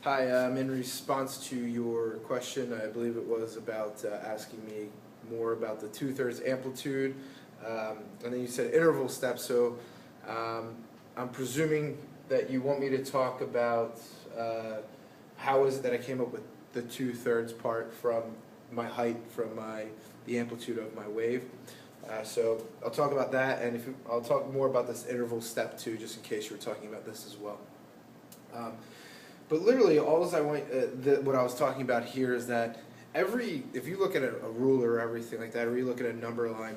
Hi, in response to your question, I believe it was about asking me more about the 2/3 amplitude, and then you said interval steps, so I'm presuming that you want me to talk about how is it that I came up with the 2/3 part from my height, from the amplitude of my wave. So I'll talk about that, and I'll talk more about this interval step too, just in case you were talking about this as well. But literally, what I was talking about here is that if you look at a ruler or everything like that, or you look at a number line,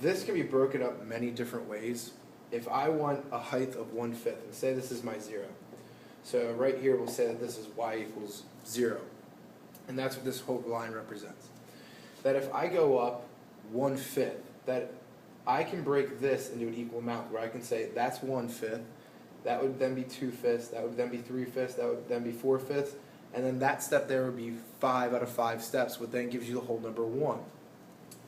this can be broken up many different ways. If I want a height of 1/5, and say this is my 0, so right here we'll say that this is y equals 0, and that's what this whole line represents. That if I go up 1/5, that I can break this into an equal amount, where I can say that's 1/5, that would then be 2/5, that would then be 3/5, that would then be 4/5, and then that step there would be 5 out of 5 steps, which then gives you the whole number 1.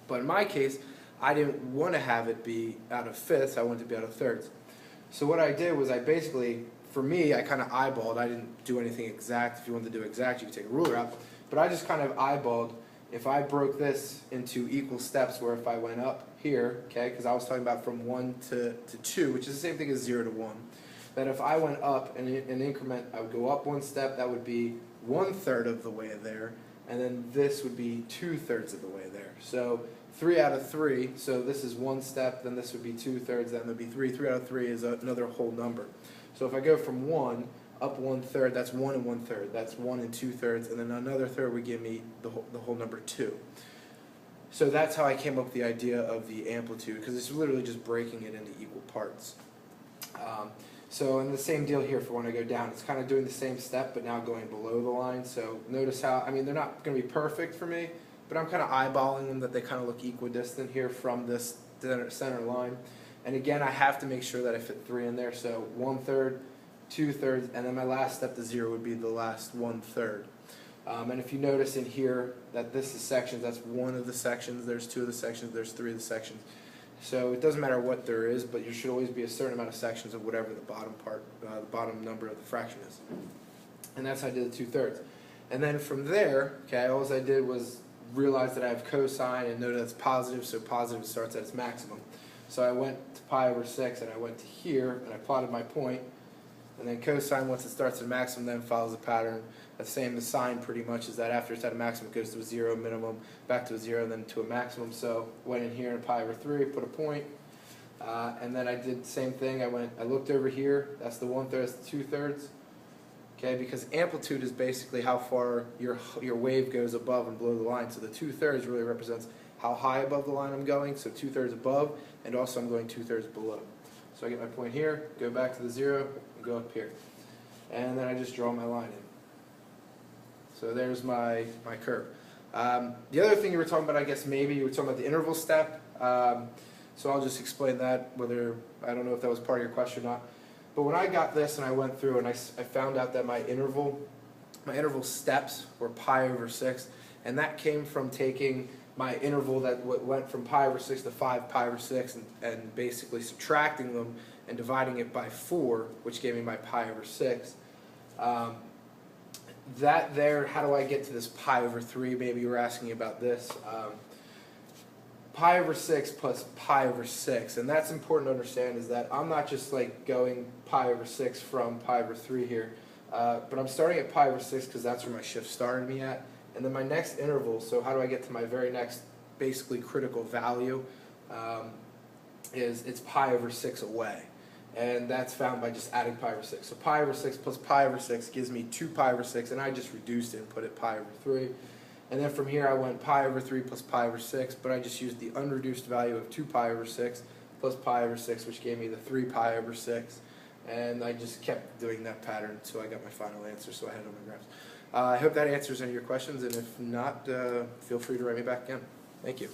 But in my case, I didn't want to have it be out of fifths, I wanted it to be out of thirds. So what I did was for me, I kind of eyeballed. I didn't do anything exact. If you wanted to do exact, you could take a ruler out. But I just kind of eyeballed. If I broke this into equal steps, where if I went up here, okay, because I was talking about from 1 to 2, which is the same thing as 0 to 1, that if I went up in an increment, I would go up 1 step, that would be 1/3 of the way there, and then this would be 2/3 of the way there. So 3 out of 3, so this is 1 step, then this would be 2/3, then there would be 3. 3 out of 3 is another whole number. So if I go from 1 up 1/3, that's 1 and 1/3, that's 1 and 2/3, and then another third would give me the whole number 2. So that's how I came up with the idea of the amplitude, because it's literally just breaking it into equal parts. So in the same deal here for when I go down, it's kind of doing the same step, but now going below the line. So notice how, they're not going to be perfect for me, but I'm kind of eyeballing them that they kind of look equidistant here from this center line. And again, I have to make sure that I fit 3 in there. So 1/3, 2/3, and then my last step to 0 would be the last 1/3. And if you notice in here that this is sections, that's one of the sections, there's 2 of the sections, there's 3 of the sections. So it doesn't matter what there is, but there should always be a certain amount of sections of whatever the bottom number of the fraction is. And that's how I did the 2/3. And then from there, okay, all I did was realize that I have cosine and know that it's positive, so positive starts at its maximum. So I went to pi over 6, and I went to here, and I plotted my point. And then cosine, once it starts at a maximum, then follows the pattern. The same as sine pretty much, is that after it's at a maximum, it goes to a 0 minimum, back to a 0, and then to a maximum. So went in here and pi over 3, put a point. And then I did the same thing. I looked over here. That's the 1/3, that's the 2/3. Okay, because amplitude is basically how far your wave goes above and below the line. So the 2/3 really represents how high above the line I'm going. So 2/3 above, and also I'm going 2/3 below. So I get my point here, go back to the 0, and go up here. And then I just draw my line in. So there's my curve. The other thing you were talking about, I guess maybe you were talking about the interval step. So I'll just explain that, I don't know if that was part of your question or not. But when I got this and I went through and I found out that my interval steps were pi over 6, and that came from taking my interval that went from pi over 6 to 5 pi over 6 and basically subtracting them and dividing it by 4, which gave me my pi over 6. How do I get to this pi over 3? Maybe you were asking about this. Pi over 6 plus pi over 6, and that's important to understand, is that I'm not just like going pi over 6 from pi over 3 here, but I'm starting at pi over 6 because that's where my shift started me at. And then my next interval, so how do I get to my very next basically critical value, it's pi over 6 away. And that's found by just adding pi over 6. So pi over 6 plus pi over 6 gives me 2 pi over 6, and I just reduced it and put it pi over 3. And then from here I went pi over 3 plus pi over 6, but I just used the unreduced value of 2 pi over 6 plus pi over 6, which gave me the 3 pi over 6. And I just kept doing that pattern until I got my final answer, so I had it on my graphs. I hope that answers any of your questions, and if not, feel free to write me back again. Thank you.